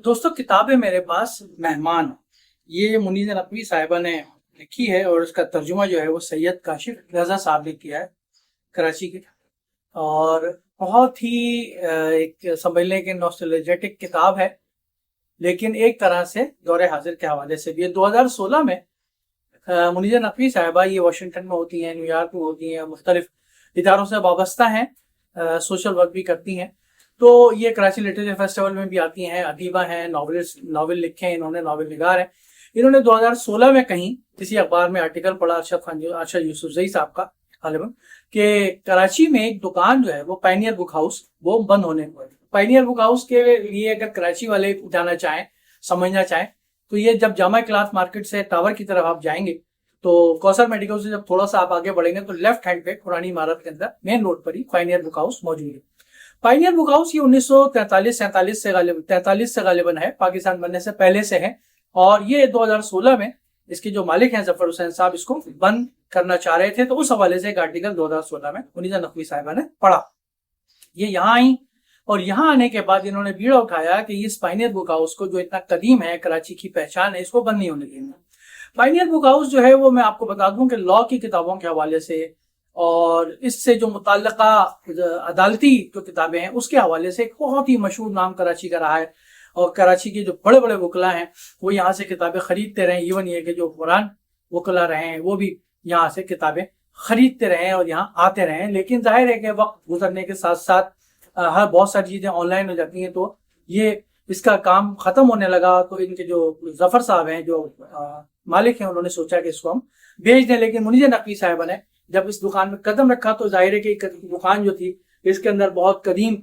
دوستوں کتاب ہے میرے پاس مہمان. یہ منیزہ نقوی صاحبہ نے لکھی ہے اور اس کا ترجمہ جو ہے وہ سید کاشف رضا صاحب نے کیا ہے کراچی کے. اور بہت ہی ایک سمجھنے کے نوسٹیلجیٹک کتاب ہے، لیکن ایک طرح سے دور حاضر کے حوالے سے بھی. 2016 میں منیزہ نقوی صاحبہ یہ واشنگٹن میں ہوتی ہیں، نیو یارک میں ہوتی ہیں، مختلف اداروں سے وابستہ ہیں، سوشل ورک بھی کرتی ہیں. تو یہ کراچی لٹریچر فیسٹیول میں بھی آتی ہیں، ادیبہ ہیں، ناول لکھے ہیں انہوں نے، ناول نگار ہیں. انہوں نے 2016 میں کہیں کسی اخبار میں آرٹیکل پڑھا ارشد یوسف زئی صاحب کا غالباً، کہ کراچی میں ایک دکان جو ہے وہ پائنیئر بک ہاؤس وہ بند ہونے کو ہے. پائنیئر بک ہاؤس کے لیے اگر کراچی والے جانا چاہیں، سمجھنا چاہیں، تو یہ جب جامع کلاس مارکیٹ سے ٹاور کی طرف آپ جائیں گے تو کوثر میڈیکل سے جب تھوڑا سا آپ آگے بڑھیں گے تو لیفٹ ہینڈ پہ پرانی عمارت کے اندر مین روڈ پر ہی پائنیئر بک ہاؤس موجود ہے. پائنیئر بک ہاؤس یہ 1943 سے غالباً ہے، پاکستان بننے سے پہلے سے ہے. اور یہ 2016 میں اس کے جو مالک ہیں ظفر حسین صاحب اس کو بند کرنا چاہ رہے تھے، تو اس حوالے سے ایک آرٹیکل 2016 میں منیزہ نقوی صاحبہ نے پڑھا. یہ یہاں آئیں اور یہاں آنے کے بعد انہوں نے بیڑا اٹھایا کہ اس پائنیئر بک ہاؤس کو جو اتنا قدیم ہے، کراچی کی پہچان ہے، اس کو بند نہیں ہونے دیں گے. پائنیئر بک ہاؤس جو ہے وہ میں آپ کو بتا دوں کہ لاء کی کتابوں کے حوالے سے اور اس سے جو متعلقہ عدالتی جو کتابیں ہیں اس کے حوالے سے ایک بہت ہی مشہور نام کراچی کا رہا ہے. اور کراچی کے جو بڑے بڑے وکلا ہیں وہ یہاں سے کتابیں خریدتے رہے. ایون یہ کہ جو قرآن وکلا رہے ہیں وہ بھی یہاں سے کتابیں خریدتے رہے اور یہاں آتے رہے ہیں. لیکن ظاہر ہے کہ وقت گزرنے کے ساتھ ساتھ ہر بہت ساری چیزیں آن لائن ہو جاتی ہیں، تو یہ اس کا کام ختم ہونے لگا. تو ان کے جو ظفر صاحب ہیں جو مالک ہیں انہوں نے سوچا کہ اس کو ہم بیچ دیں. لیکن منیزہ نقوی صاحبہ نے جب اس دکان میں قدم رکھا تو ظاہر ہے کہ دکان جو تھی اس کے اندر بہت قدیم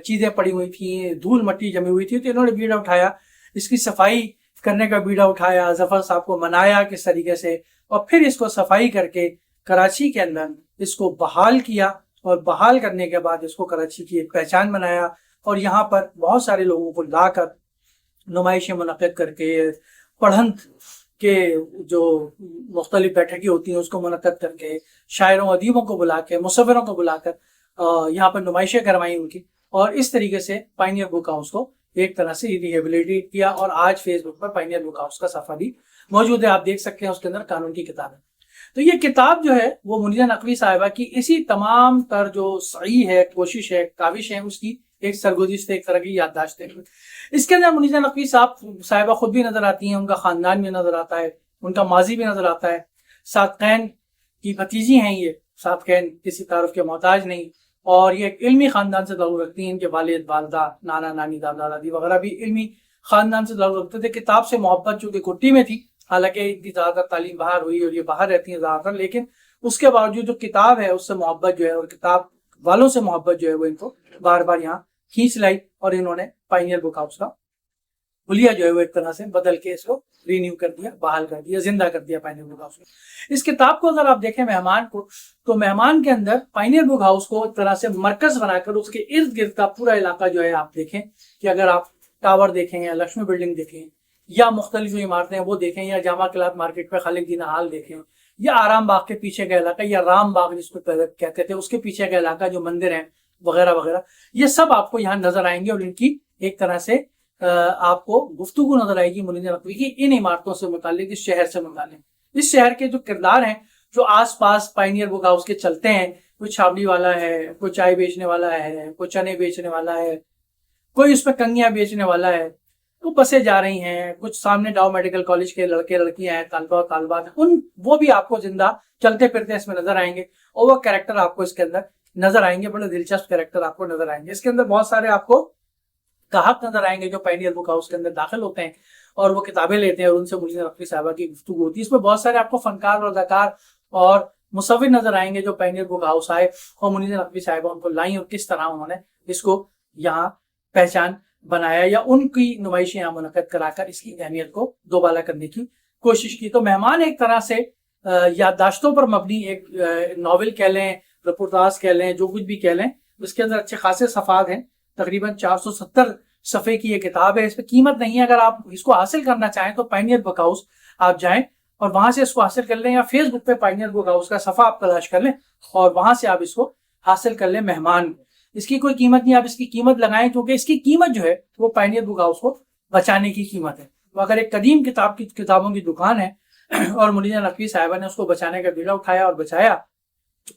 چیزیں پڑی ہوئی تھیں، دھول مٹی جمی ہوئی تھی. تو انہوں نے بیڑا اٹھایا، اس کی صفائی کرنے کا بیڑا اٹھایا، ظفر صاحب کو منایا کس طریقے سے، اور پھر اس کو صفائی کر کے کراچی کے اندر اس کو بحال کیا. اور بحال کرنے کے بعد اس کو کراچی کی ایک پہچان بنایا. اور یہاں پر بہت سارے لوگوں کو لا کر نمائشیں منعقد کر کے، پڑھنت کے جو مختلف بیٹھکیں ہوتی ہیں اس کو منعقد کر کے، شاعروں ادیبوں کو بلا کے، مصوروں کو بلا کر یہاں پر نمائشیں کروائیں ان کی. اور اس طریقے سے پائنیئر بک ہاؤس کو ایک طرح سے ریہیبلیٹیٹ کیا. اور آج فیس بک پر پائنیئر بک ہاؤس کا صفحہ بھی موجود ہے، آپ دیکھ سکتے ہیں، اس کے اندر قانون کی کتابیں. تو یہ کتاب جو ہے وہ منیزہ نقوی صاحبہ کی اسی تمام تر جو سعی ہے، کوشش ہے، کاوش ہے، اس کی ایک سرگزشت، ایک طرح کی یادداشت ہے. اس کے اندر منیزہ نقوی صاحبہ خود بھی نظر آتی ہیں، ان کا خاندان بھی نظر آتا ہے، ان کا ماضی بھی نظر آتا ہے. صادقین کی بھتیجی ہیں یہ، صادقین کسی تعارف کے محتاج نہیں. اور یہ ایک علمی خاندان سے تعلق رکھتی ہیں. ان کے والد، والدہ، نانا، نانی، دادا، دادی وغیرہ بھی علمی خاندان سے تعلق رکھتے تھے. کتاب سے محبت چونکہ کٹی میں تھی، حالانکہ ان کی زیادہ تر تعلیم باہر ہوئی اور یہ باہر رہتی ہیں زیادہ تر، لیکن اس کے باوجود جو کتاب ہے اس سے محبت جو ہے، اور کتاب والوں سے محبت جو ہے، وہ ان کو بار بار یہاں کھینچ لائی. اور انہوں نے پائنیئر بک ہاؤس کا حلیہ جو ہے وہ ایک طرح سے بدل کے اس کو رینیو کر دیا، بحال کر دیا، زندہ کر دیا پائنیئر بک ہاؤس کو. اس کتاب کو اگر آپ دیکھیں مہمان کو، تو مہمان کے اندر پائنیئر بک ہاؤس کو ایک طرح سے مرکز بنا کر اس کے ارد گرد کا پورا علاقہ جو ہے آپ دیکھیں، کہ اگر آپ ٹاور دیکھیں یا لکشمی بلڈنگ دیکھیں یا مختلف جو عمارتیں ہیں وہ دیکھیں، یا جامع کلات مارکیٹ پہ خالق جینا ہال دیکھیں، یا آرام باغ کے پیچھے کا علاقہ، یا رام باغ جس کو کہتے تھے اس کے پیچھے کا علاقہ، جو مندر ہیں وغیرہ وغیرہ، یہ سب آپ کو یہاں نظر آئیں گے. اور ان کی ایک طرح سے آپ کو گفتگو نظر آئے گی منیزہ نقوی کی ان عمارتوں سے متعلق، اس شہر سے متعلق. اس شہر کے جو کردار ہیں جو آس پاس پائنیئر بک ہاؤس کے چلتے ہیں، کوئی چھاوڑی والا ہے، کوئی چائے بیچنے والا ہے، کوئی چنے بیچنے والا ہے، کوئی اس پہ کنگیاں بیچنے والا ہے، تو بسیں جا رہی ہیں، کچھ سامنے ڈاؤ میڈیکل کالج کے لڑکے لڑکیاں ہیں، طالبہ و طالبات، وہ بھی آپ کو زندہ چلتے پھرتے اس میں نظر آئیں گے. اور وہ کریکٹر آپ کو اس کے اندر نظر آئیں گے، بڑے دلچسپ کریکٹر آپ کو نظر آئیں گے. اس کے اندر بہت سارے آپ کو گاہک نظر آئیں گے جو پائنیئر بک ہاؤس کے اندر داخل ہوتے ہیں اور وہ کتابیں لیتے ہیں اور ان سے منیزہ نقوی صاحبہ کی گفتگو ہوتی ہے. اس میں بہت سارے آپ کو فنکار اور اداکار اور مصور نظر آئیں گے جو پائنیئر بک ہاؤس آئے اور منیزہ نقوی صاحبہ ان کو لائیں اور کس طرح انہوں نے اس کو یہاں پہچان بنایا، یا ان کی نمائشیں یہاں منعقد کرا کر اس کی اہمیت کو دوبالا کرنے کی کوشش کی. تو مہمان ایک طرح سے یادداشتوں پر مبنی ایک ناول کہہ لیں، رپورتاج کہہ لیں، جو کچھ بھی کہہ لیں، اس کے اندر اچھے خاصے صفحات ہیں. تقریباً 470 صفحے کی یہ کتاب ہے. اس پہ قیمت نہیں ہے، اگر آپ اس کو حاصل کرنا چاہیں تو پائنیئر بک ہاؤس آپ جائیں اور وہاں سے اس کو حاصل کر لیں، یا فیس بک پہ پائنیئر بک ہاؤس کا صفحہ آپ تلاش کر لیں اور وہاں سے آپ اس کو حاصل کر لیں. مہمان اس کی کوئی قیمت نہیں، آپ اس کی قیمت لگائیں، کیونکہ اس کی قیمت جو ہے وہ پائنیئر بک ہاؤس کو بچانے کی قیمت ہے. تو اگر ایک قدیم کتابوں کی دکان ہے اور منیزہ نقوی صاحبہ نے اس کو بچانے کا بیڑا اٹھایا اور بچایا،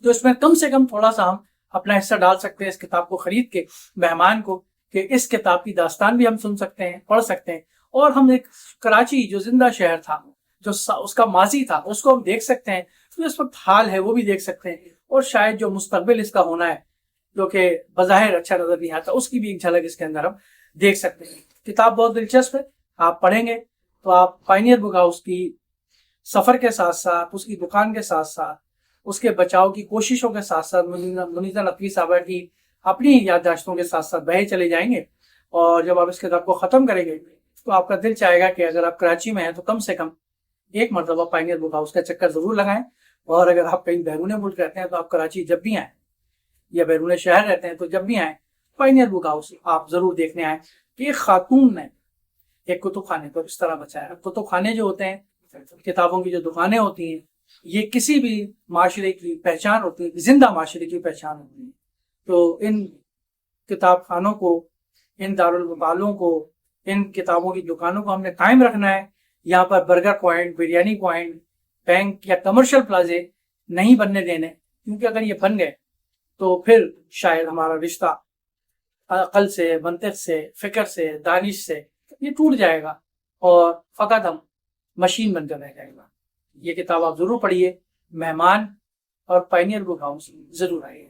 تو اس میں کم سے کم تھوڑا سا ہم اپنا حصہ ڈال سکتے ہیں اس کتاب کو خرید کے مہمان کو، کہ اس کتاب کی داستان بھی ہم سن سکتے ہیں، پڑھ سکتے ہیں، اور ہم ایک کراچی جو زندہ شہر تھا، جو اس کا ماضی تھا، اس کو ہم دیکھ سکتے ہیں، جو اس وقت حال ہے وہ بھی دیکھ سکتے ہیں، اور شاید جو مستقبل اس کا ہونا ہے جو کہ بظاہر اچھا نظر نہیں آتا، اس کی بھی ایک جھلک اس کے اندر ہم دیکھ سکتے ہیں. کتاب بہت دلچسپ ہے، آپ پڑھیں گے تو آپ پائنیئر بک ہاؤس کی سفر کے ساتھ ساتھ، اس کی دکان کے ساتھ ساتھ، اس کے بچاؤ کی کوششوں کے ساتھ ساتھ، منیزہ نقوی صاحبہ کی اپنی یادداشتوں کے ساتھ ساتھ بہے چلے جائیں گے. اور جب آپ اس کتاب کو ختم کریں گے تو آپ کا دل چاہے گا کہ اگر آپ کراچی میں ہیں تو کم سے کم ایک مرتبہ پائنیئر بک ہاؤس کا چکر ضرور لگائیں. اور اگر آپ کہیں بیرون ملک رہتے ہیں تو آپ کراچی جب بھی آئیں، یا بیرون شہر رہتے ہیں تو جب بھی آئیں، پائنیئر بک ہاؤس آپ ضرور دیکھنے آئیں کہ ایک خاتون نے ایک کتب خانے کو اس طرح بچایا. کتب خانے جو ہوتے ہیں، کتابوں کی جو دکانیں ہوتی ہیں، یہ کسی بھی معاشرے کی پہچان ہوتی ہے، زندہ معاشرے کی پہچان ہوتی ہے. تو ان کتاب خانوں کو، ان دارالمطالعوں کو، ان کتابوں کی دکانوں کو ہم نے قائم رکھنا ہے. یہاں پر burger point, biryani point, bank یا کمرشل پلازے نہیں بننے دینے، کیونکہ اگر یہ بن گئے تو پھر شاید ہمارا رشتہ عقل سے، منطق سے، فکر سے، دانش سے یہ ٹوٹ جائے گا اور فقط ہم مشین بن کر رہ جائے گا. یہ کتاب آپ ضرور پڑھیے. مہمان اور پائنیئر بک ہاؤس ضرور آئیے.